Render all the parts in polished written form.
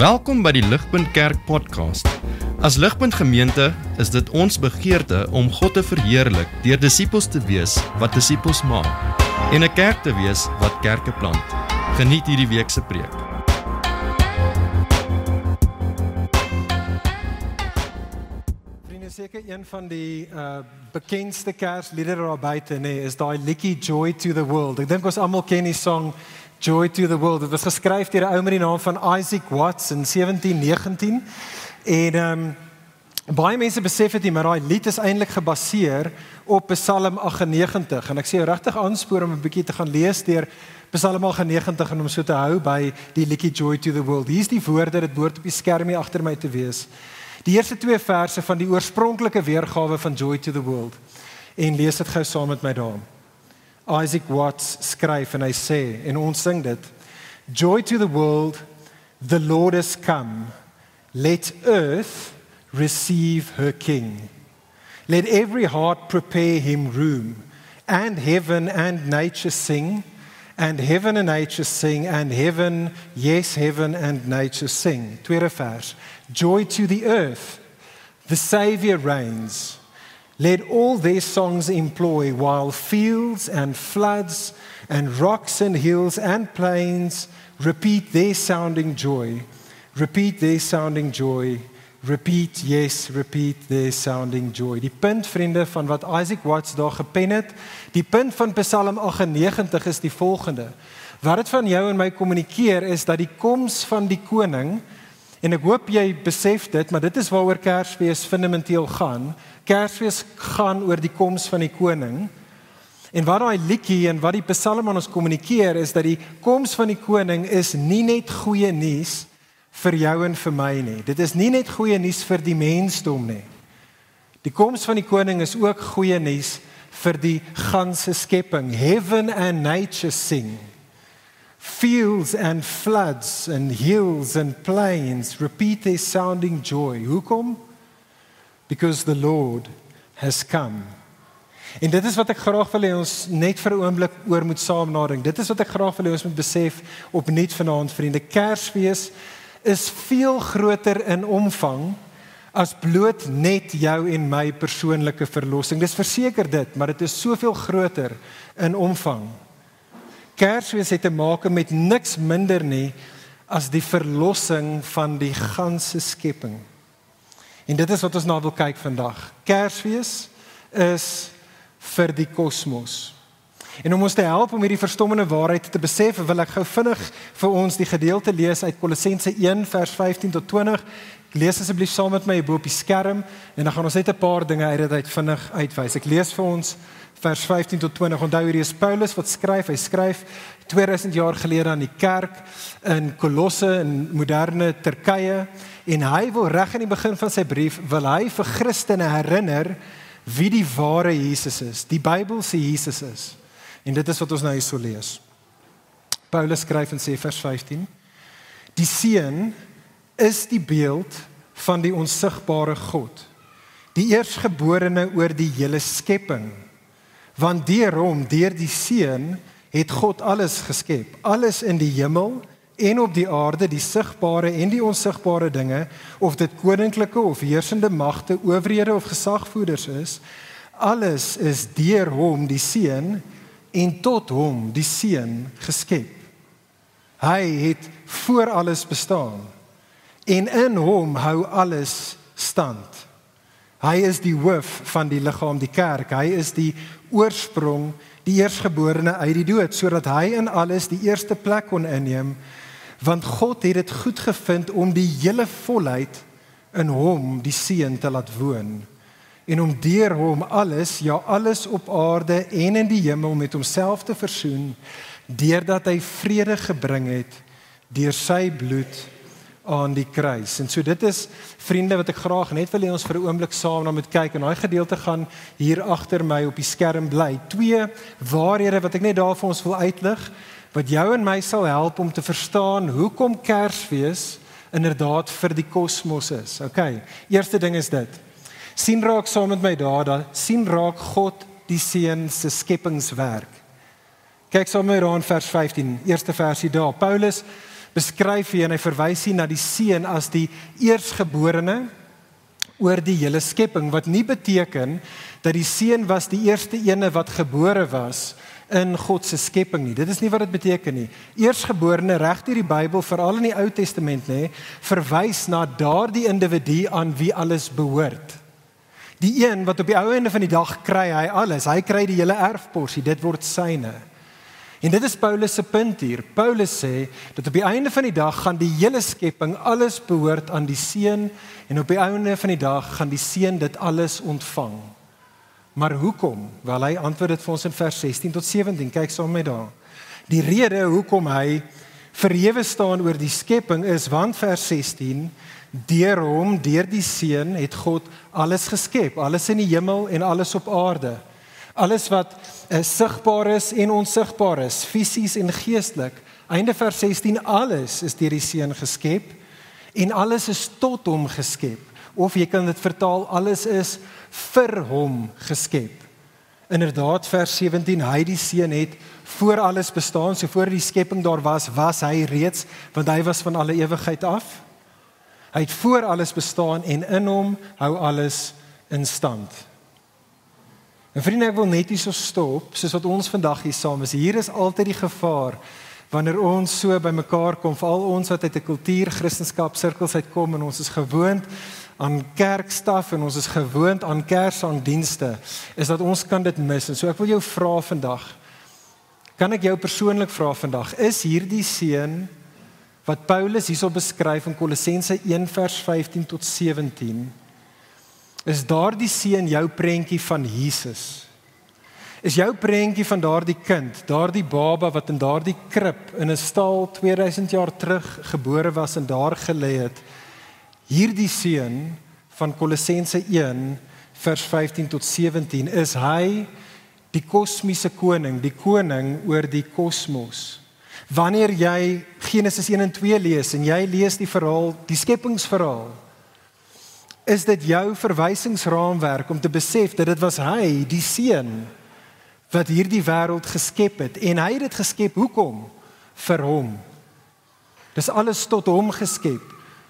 Welkom by die Ligpunt Kerk podcast. As Ligpunt Gemeente is dit ons begeerte om God te verheerlik deur disippels te wees wat disippels maak en 'n kerk te wees wat kerke plant. Geniet hierdie week se preek. Vriende, seker een van die bekendste Kersliedere daar buite, is daai liedjie Joy to the World. Ek dink ons almal ken die song Joy to the World. Dit was geskryf deur 'n ou met die naam van Isaac Watts in 1719. En baie mense besef dit nie, maar daai lied is eintlik gebaseer op Psalm 98. En ek sê jou regtig aanspoor om 'n bietjie te gaan lees deur Psalm 98 en om so te hou by die liedjie Joy to the World. Hier is die woorde, dit behoort op die skerm hier agter my te wees. Die eerste 2 verse van die oorspronklike weergawe van Joy to the World. En lees dit gou saam met my daar. Isaac Watts skryf en hy sê, en ons sing dit, Joy to the world, the Lord has come. Let earth receive her King. Let every heart prepare him room, and heaven and nature sing, and heaven and nature sing, and heaven, yes, heaven and nature sing. Tweede vers. Joy to the earth, the Savior reigns. Let all their songs employ, while fields and floods and rocks and hills and plains repeat their sounding joy. Repeat their sounding joy. Repeat, yes, repeat their sounding joy. Die punt, vriende, van wat Isaac Watts daar gepen het, die punt van Psalm 98 is die volgende. Wat het van jou en my kommunikeer is dat die koms van die koning, en ek hoop jy besef dit, maar dit is waaroor Kersfees fundamenteel gaan. Kersfees gaan oor die koms van die koning. En wat daai liedjie en wat die Psalm aan ons kommunikeer is dat die koms van die koning is nie net goeie nuus vir jou en vir my nie. Dit is nie net goeie nuus vir die mensdom nie. Die koms van die koning is ook goeie nuus vir die ganse skepping. Heaven and nature sing. Fields and floods and hills and plains repeat their sounding joy. Hoekom? Because the Lord has come. En dit is wat ek graag wil hê ons net vir 'n oomblik oor moet saam nadink. Dit is wat ek graag wil hê ons moet besef opnuut vanaand, vriende. Kersfees is veel groter in omvang as bloot net jou en my persoonlike verlossing. Dis verseker dit, maar dit is soveel groter in omvang. Kersfees het te maak met niks minder nie as die verlossing van die ganse skepping. En dit is wat ons na wil kyk vandag. Kersfees is vir die kosmos. En om ons te help om hierdie verstommende waarheid te besef, wil ek gou vinnig vir ons die gedeelte lees uit Kolossense 1 vers 15 tot 20. Lees asseblief saam met my bo op die skerm en dan gaan ons net 'n paar dinge uit dit vinnig uitwys. Ek lees vir ons vers 15 tot 20. Onthou hierdie is Paulus wat skryf. Hy skryf 2000 jaar gelede aan die kerk in Kolosse in moderne Turkye en hy wil reg in die begin van sy brief wil hy vir Christene herinner wie die ware Jesus is, die Bybelse Jesus is. En dit is wat ons nou hier so lees. Paulus skryf en sê vers 15: Die Seun is die beeld van die onsigbare God, die eerstgeborene oor die hele skepping. Want deur hom, deur die Seun, het God alles geskep. Alles in die hemel en op die aarde, die sigbare en die onsigbare dinge, of dit koninklike of heersende magte, owerhede of gesagvoerders is, alles is deur hom, die Seun, en tot hom, die Seun, geskep. Hy het voor alles bestaan, en in hom hou alles stand. Hy is die hoof van die liggaam, die kerk. Hy is die oorsprong, die eerstgeborene uit die dood, sodat hy in alles die eerste plek kon inneem, want God het dit goed gevind om die hele volheid in hom, die Seun, te laat woon. En om deur hom alles, ja alles op aarde en in die hemel met homself te versoen, deurdat hy vrede gebring het deur sy bloed aan die kruis. En so dit is, vriende, wat ek graag net wil hê ons vir 'n oomblik saam na moet kyk, en daai gedeelte gaan hier agter my op die skerm bly. 2 waarhede wat ek net daar vir ons wil uitlig, wat jou en my sal help om te verstaan hoekom Kersfees inderdaad vir die kosmos is. Okay, eerste ding is dit. Sien raak saam met my daar, sien raak God die Seun se skepingswerk. Kyk saam met my daar in vers 15, eerste versie daar. Paulus beskryf hy en hy verwys hier na die seun as die eersgeborene oor die hele skepping, wat nie beteken dat die seun was die eerste ene wat gebore was in God se skepping nie. Dit is nie wat dit beteken nie. Eersgeborene reg deur die Bybel, veral in die Ou Testament, verwys na daardie individu aan wie alles behoort. Die een wat op die ou einde van die dag kry hy alles, hy kry die hele erfporsie, dit word syne. En dit is Paulus se punt hier. Paulus sê dat op die einde van die dag gaan die hele skepping, alles behoort aan die seun, en op die einde van die dag gaan die seun dit alles ontvang. Maar hoekom? Wel, hy antwoord dit vir ons in vers 16 tot 17, kyk saam met daar. Die rede hoekom hy verhewe staan oor die skepping is, want vers 16, deur hom, deur die seun, het God alles geskep, alles in die hemel en alles op aarde. Alles wat sigbaar is en onsigbaar is, fisies en geestelik. Einde vers 16, alles is deur die seun geskep en alles is tot hom geskep. Of jy kan dit vertaal, alles is vir hom geskep. Inderdaad, vers 17, hy die seun het voor alles bestaan, so voor die skepping daar was hy reeds, want hy was van alle ewigheid af. Hy het voor alles bestaan en in hom hou alles in stand. En vriende, ek wil net hier so stop, soos wat ons vandag hier saam is. Hier is altyd die gevaar, wanneer ons so by mekaar kom, veral ons wat uit 'n kultuur, Christendom sirkels uitkom, en ons is gewoond aan kerkstaf, en ons is gewoond aan kersangdienste, is dat ons kan dit mis. En so ek wil jou vra vandag, kan ek jou persoonlik vra vandag, is hierdie seun, wat Paulus hierso beskryf in Kolossense 1 vers 15 tot 17, is daardie seun jou prentjie van Jesus? Is jou prentjie van daardie kind, daardie baba wat in daardie krib in 'n stal 2000 jaar terug gebore was en daar gelê het, hierdie seun van Kolossense 1 vers 15 tot 17, is hy die kosmiese koning, die koning oor die kosmos? Wanneer jy Genesis 1 en 2 lees en jy lees die verhaal, die skepingsverhaal, is dit jou verwysingsraamwerk om te besef dat dit was hy, die seun, wat hierdie wêreld geskep het. En hy het dit geskep, hoekom? Vir hom. Dis alles tot hom geskep,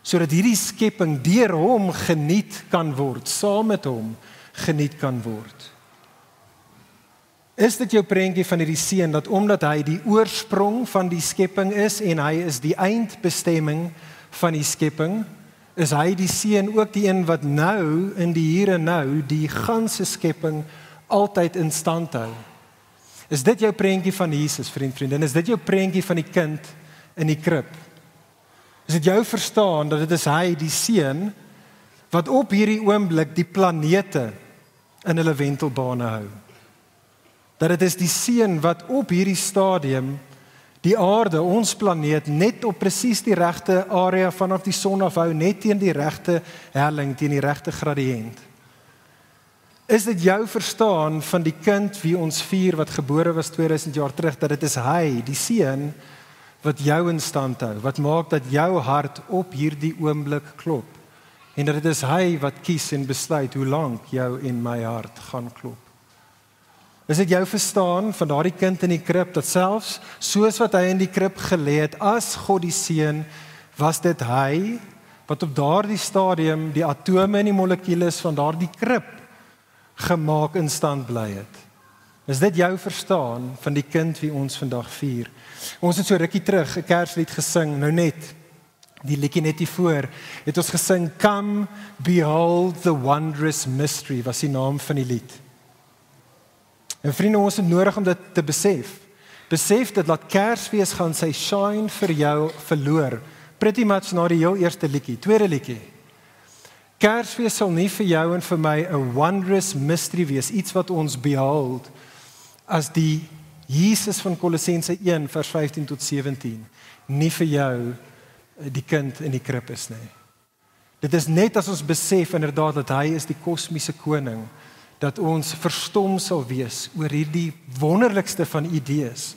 sodat hierdie skepping deur hom geniet kan word, saam met hom geniet kan word. Is dit jou prentjie van hierdie seun, dat omdat hy die oorsprong van die skepping is, en hy is die eindbestemming van die skepping, is hy die seun ook die een wat nou, in die hier en nou, die ganse skepping altyd in stand hou? Is dit jou prentjie van Jesus, vriendin? Is dit jou prentjie van die kind in die krib? Is dit jou verstaan dat dit is hy, die seun, wat op hierdie oomblik die planete in hulle wentelbane hou? Dat dit is die seun wat op hierdie stadium die aarde, ons planeet, net op presies die regte area vanaf die son afhou, net teen die regte helling, teen die regte gradiënt. Is dit jou verstaan van die kind wie ons vier, wat gebore was 2000 jaar terug, dat dit is hy, die seun, wat jou in stand hou, wat maak dat jou hart op hierdie oomblik klop, en dat dit is hy wat kies en besluit hoe lank jou en my hart gaan klop? Is dit jou verstaan van daardie kind in die krib, dat selfs soos wat hy in die krib gelê het, as God die seun, was dit hy, wat op daardie stadium die atome en die molekules van daardie krib gemaak in stand bly het? Is dit jou verstaan van die kind wie ons vandag vier? Ons het so rukkie terug 'n Kerslied gesing, nou net, die liedjie net hiervoor, het ons gesing, Come, Behold the Wondrous Mystery, was die naam van die lied. En vriende, ons het nodig om dit te besef. Besef dit, dat Kersfees gaan sy shine vir jou verloor, pretty much na die heel eerste liedjie, tweede liedjie. Kersfees sal nie vir jou en vir my 'n wondrous mystery wees, iets wat ons behold, as die Jesus van Kolossense 1 vers 15 tot 17, nie vir jou die kind in die krib is nie. Dit is net as ons besef inderdaad dat hy is die kosmiese koning, dat ons verstom sal wees oor hierdie wonderlikste van idees,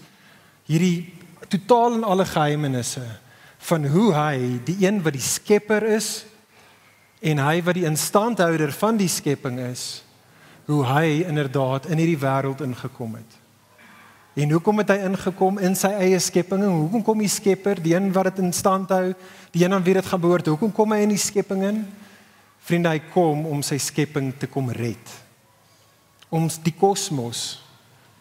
hierdie totaal en alle geheimenisse van hoe hy, die een wat die skepper is, en hy wat die instandhouder van die skepping is, hoe hy inderdaad in hierdie wêreld ingekom het. En hoekom het hy ingekom in sy eie skepping? En hoekom kom die skepper, die een wat dit in stand hou, die een aan wie dit gaan behoort, hoekom kom hy in die skepping in? Vriende, hy kom om sy skepping te kom red. Om die kosmos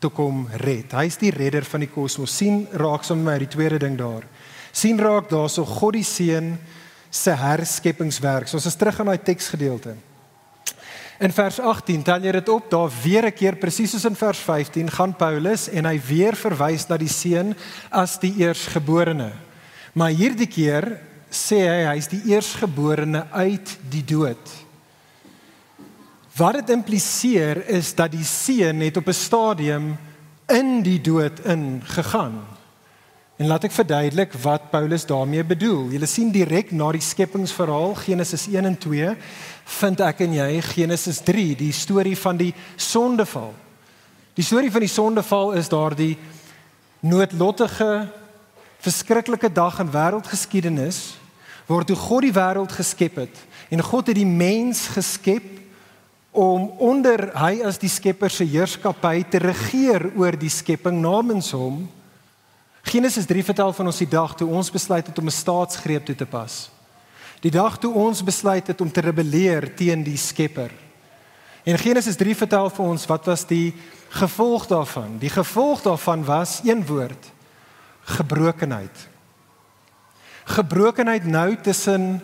te kom red. Hy is die redder van die kosmos. Sien raak saam met my die tweede ding daar. Sien raak daar so God die Seun se herskeppingswerk. So ons is terug aan daai teksgedeelte. In vers 18, tel jy dit op, daar weer 'n keer, presies soos in vers 15, gaan Paulus en hy weer verwys na die Seun as die eersgeborene. Maar hierdie keer sê hy is die eersgeborene uit die dood. Wat dit impliseer is dat die Seun het op 'n stadium in die dood ingegaan. En laat ek verduidelik wat Paulus daarmee bedoel. Julle sien direk na die skepingsverhaal, Genesis 1 en 2, vind ek en jy Genesis 3, die storie van die sondeval. Die storie van die sondeval is daardie noodlottige, verskriklike dag in wêreldgeskiedenis, waar toe God die wêreld geskep het, en God het die mens geskep, om onder hy as die skepper se heerskappy te regeer oor die skepping namens hom. Genesis 3 vertel van ons die dag toe ons besluit het om 'n staatsgreep toe te pas. Die dag toe ons besluit het om te rebelleer teen die skepper. En Genesis 3 vertel vir ons wat was die gevolg daarvan. Die gevolg daarvan was een woord: gebrokenheid. Gebrokenheid nou tussen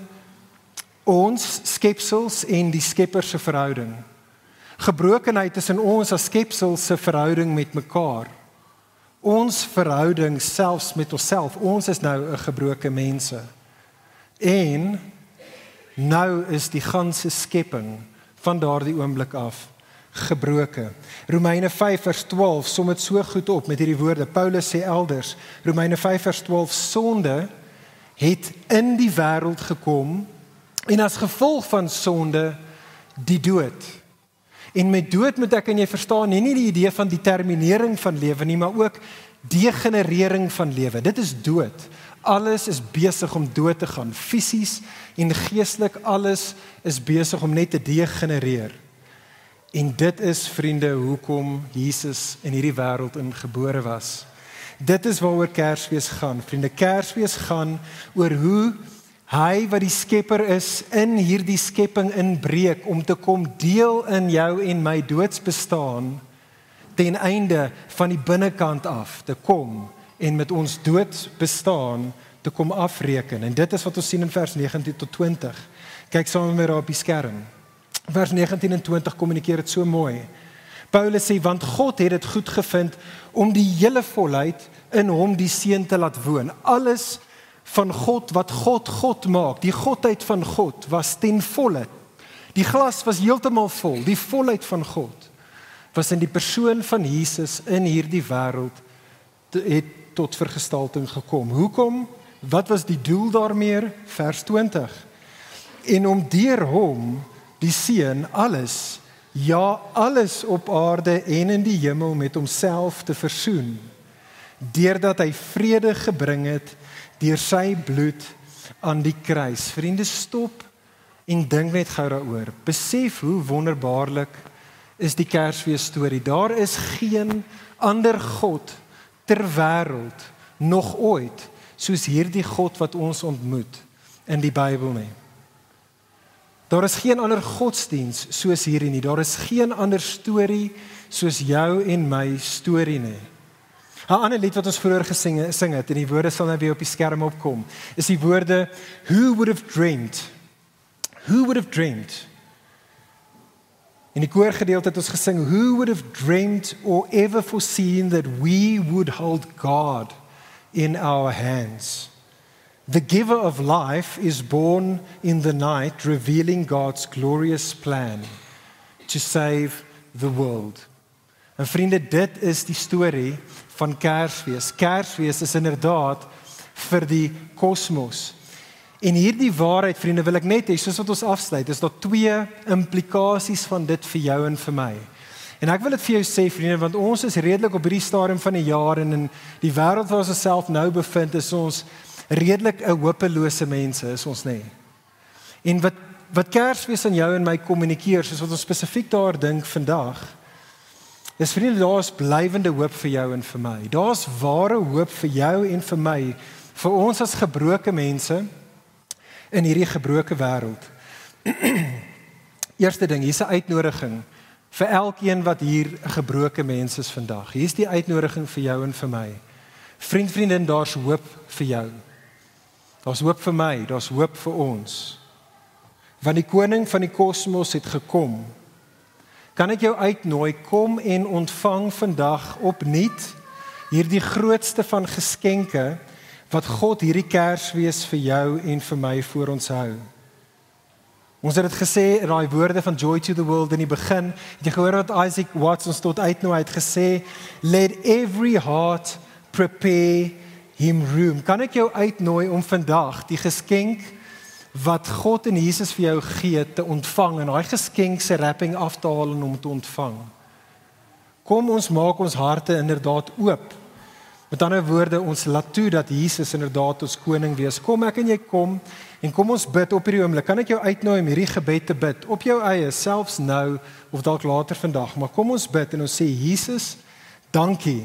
ons skepsels en die skepper se verhouding. Gebrokenheid tussen ons as skepsels se verhouding met mekaar. Ons verhouding selfs met onsself. Ons is nou 'n gebroke mense. En nou is die ganse skepping van daardie oomblik af gebroke. Romeine 5 vers 12 som dit so goed op met hierdie woorde. Paulus sê elders, Romeine 5 vers 12, sonde het in die wêreld gekom en as gevolg van sonde die dood. En met dood moet ek en jy verstaan nie die idee van determinering van lewe nie, maar ook degenerering van lewe. Dit is dood. Alles is besig om dood te gaan. Fisies en geestelik, alles is besig om net te degenereer. En dit is, vriende, hoekom Jesus in hierdie wêreld ingebore was. Dit is waaroor Kersfees gaan. Vriende, Kersfees gaan oor hoe hy wat die skepper is in hierdie skepping inbreek om te kom deel in jou en my doodsbestaan ten einde van die binnekant af te kom en met ons doodsbestaan te kom afreken. En dit is wat ons sien in vers 19 tot 20. Kyk saam met my daar op die skerm. Vers 19 en 20 kommunikeer dit so mooi. Paulus sê, want God het dit goed gevind om die hele volheid in hom die Seun te laat woon. Alles van God wat God maak, die godheid van God was ten volle. Die glas was heeltemal vol, die volheid van God was in die persoon van Jesus in hierdie wêreld het tot vergestalting gekom. Hoekom? Wat was die doel daarmee? Vers 20. En om deur hom, die Seun, alles, ja alles op aarde en in die hemel met homself te versoen, deurdat hy vrede gebring het deur sy bloed aan die kruis. Vriende, stop en dink net gou daaroor. Besef hoe wonderbaarlik is die Kersfees storie. Daar is geen ander God ter wêreld nog ooit soos hierdie God wat ons ontmoet in die Bybel nie. Daar is geen ander godsdiens soos hierdie nie. Daar is geen ander storie soos jou en my storie nie. 'n ander lied wat ons vroeër gesing het, en die woorde sal nou weer op die skerm opkom, is die woorde, who would have dreamed? Who would have dreamed? In die koorgedeelte het ons gesing, who would have dreamed or ever foreseen that we would hold God in our hands? The giver of life is born in the night, revealing God's glorious plan to save the world. En vriende, dit is die storie van Kersfees. Kersfees is inderdaad vir die kosmos. En hierdie waarheid, vriende, wil ek net hê, soos wat ons afsluit, is daar 2 implikasies van dit vir jou en vir my. En ek wil dit vir jou sê, vriende, want ons is redelik op hierdie stadium van die jaar en in die wêreld waar ons osself nou bevind, is ons redelik 'n hopelose mense, is ons nie. En wat Kersfees aan jou en my kommunikeer, soos wat ons spesifiek daar dink vandag, Dis vriende, daar is blywende hoop vir jou en vir my. Daar is ware hoop vir jou en vir my, vir ons as gebroke mense in hierdie gebroke wêreld. Eerste ding, hier's 'n uitnodiging vir elkeen wat hier 'n gebroke mens is vandag. Hier's die uitnodiging vir jou en vir my. Vriendin, daar's hoop vir jou. Daar's hoop vir my, daar's hoop vir ons. Want die koning van die kosmos het gekom. Kan ek jou uitnooi, kom en ontvang vandag opnuut hierdie grootste van geskenke wat God hierdie Kersfees vir jou en vir my voor ons hou. Ons het dit gesê in daai woorde van Joy to the World in die begin. Het jy gehoor wat Isaac Watts ons tot uitnooi het gesê, let every heart prepare him room. Kan ek jou uitnooi om vandag die geskenk wat God en Jesus vir jou gee te ontvang en daai geskenk se wrapping af te haal en om te ontvang. Kom ons maak ons harte inderdaad oop. Met ander woorde, ons laat toe dat Jesus inderdaad ons koning wees. Kom ek en jy kom en kom ons bid op hierdie oomblik. Kan ek jou uitnooi om hierdie gebed te bid op jou eie, selfs nou of dalk later vandag, maar kom ons bid en ons sê Jesus, dankie.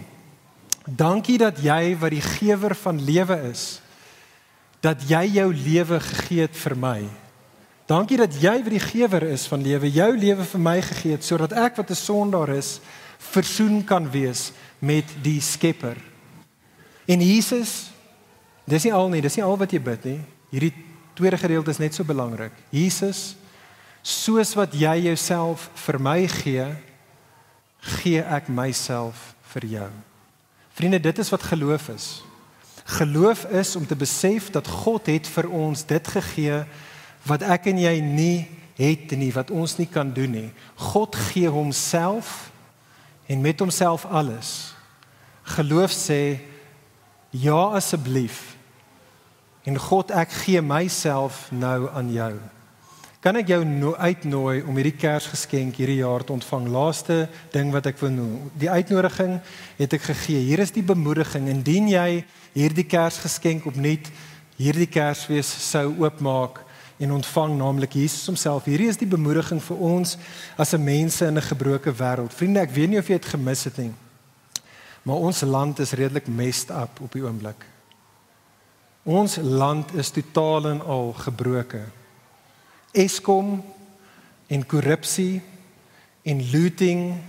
Dankie dat jy wat die gewer van lewe is, dat jy jou lewe gegee het vir my. Dankie dat jy wat die gewer is van lewe, jou lewe vir my gegee het, sodat ek wat 'n sondaar is, versoen kan wees met die Skepper. En Jesus, dis nie al wat jy bid nie. Hierdie tweede gedeelte is net so belangrik. Jesus, soos wat jy jouself vir my gee, gee ek myself vir jou. Vriende, dit is wat geloof is. Geloof is om te besef dat God het vir ons dit gegee wat ek en jy nie het nie, wat ons nie kan doen nie. God gee homself en met homself alles. Geloof sê, ja asseblief. En God, ek gee myself nou aan jou. Kan ek jou uitnooi om hierdie Kersgeskenk hierdie jaar te ontvang? Laaste ding wat ek wil noem. Die uitnodiging het ek gegee. Hier is die bemoediging. Indien jy hierdie Kersgeskenk opnuut hierdie Kersfees sou oopmaak en ontvang, naamlik Jesus homself. Hierdie is die bemoediging vir ons as 'n mense in 'n gebroke wêreld. Vriende, ek weet nie of jy dit gemis het nie, maar ons land is redelik messed up op die oomblik. Ons land is totaal en al gebroke. Eskom en korrupsie en looting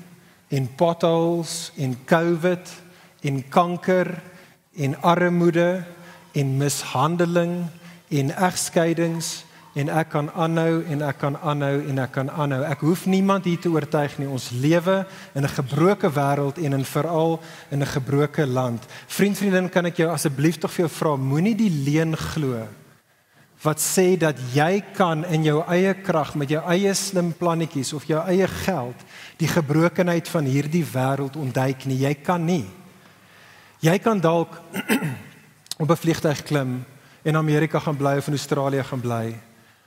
en potholes en COVID en kanker en armoede en mishandeling en egskeidings en ek kan aanhou en ek kan aanhou en ek kan aanhou. Ek hoef niemand hier te oortuig nie. Ons lewe in 'n gebroke wêreld en veral in 'n gebroke land. Vriendin, kan ek jou asseblief tog vir jou vra, moenie die leuen glo wat sê dat jy kan in jou eie krag met jou eie slim plannetjies of jou eie geld die gebrokenheid van hierdie wêreld ontduik nie. Jy kan nie. Jy kan dalk op 'n vliegtuig klim in Amerika gaan bly of in Australië gaan bly.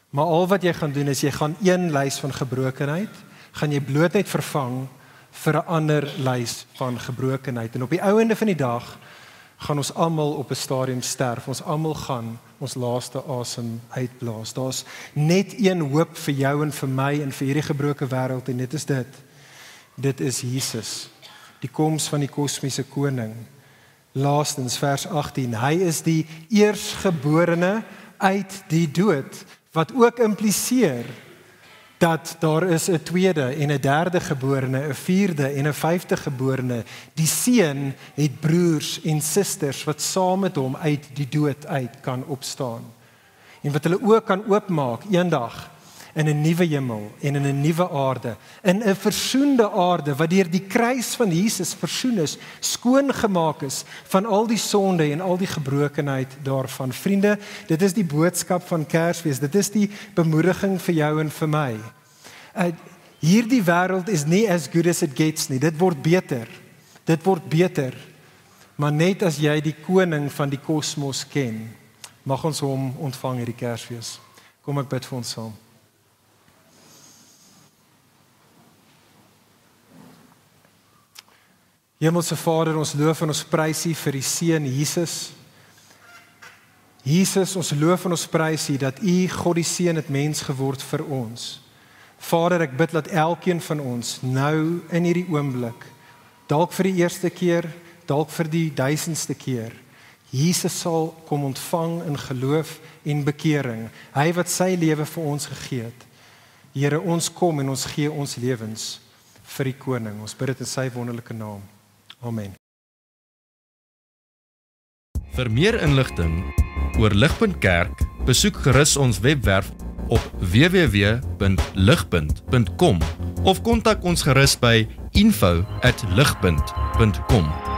Maar al wat jy gaan doen is jy gaan een lys van gebrokenheid, gaan jy bloot net vervang vir 'n ander lys van gebrokenheid. En op die ou einde van die dag gaan ons almal op 'n stadium sterf. Ons almal gaan ons laaste asem uitblaas. Daar's net een hoop vir jou en vir my en vir hierdie gebroke wêreld en dit is dit. Dit is Jesus, die koms van die kosmiese koning. Laastens vers 18, hy is die eersgeborene uit die dood, wat ook impliseer dat daar is 'n tweede en 'n derde geborene, 'n vierde en 'n vyfde geborene. Die seun het broers en susters wat saam met hom uit die dood uit kan opstaan. En wat hulle ook kan oopmaak eendag in 'n nuwe hemel en in 'n nuwe aarde, in 'n versoende aarde wat deur die kruis van Jesus versoen is, skoon gemaak is van al die sonde en al die gebrokenheid daarvan. Vriende, dit is die boodskap van Kersfees. Dit is die bemoediging vir jou en vir my. Hierdie wêreld is nie as good as it gets nie. Dit word beter. Dit word beter. Maar net as jy die koning van die kosmos ken, mag ons hom ontvang hierdie Kersfees. Kom ek bid vir ons saam. Hemelse Vader, ons loof en ons prys U vir die Seun Jesus. Jesus, ons loof en ons prys U dat U, God die Seun, het mens geword vir ons. Vader, ek bid dat elkeen van ons nou in hierdie oomblik dalk vir die eerste keer, dalk vir die 1000ste keer. Jesus sal kom ontvang in geloof en bekering. Hy wat sy lewe vir ons gegee het. Here, ons kom en ons gee ons lewens vir die koning. Ons bid dit in sy wonderlike naam. Amen. Vir meer inligting oor Ligpunt Kerk, besoek gerus ons webwerf op www.ligpunt.com of kontak ons gerus by info@ligpunt.com.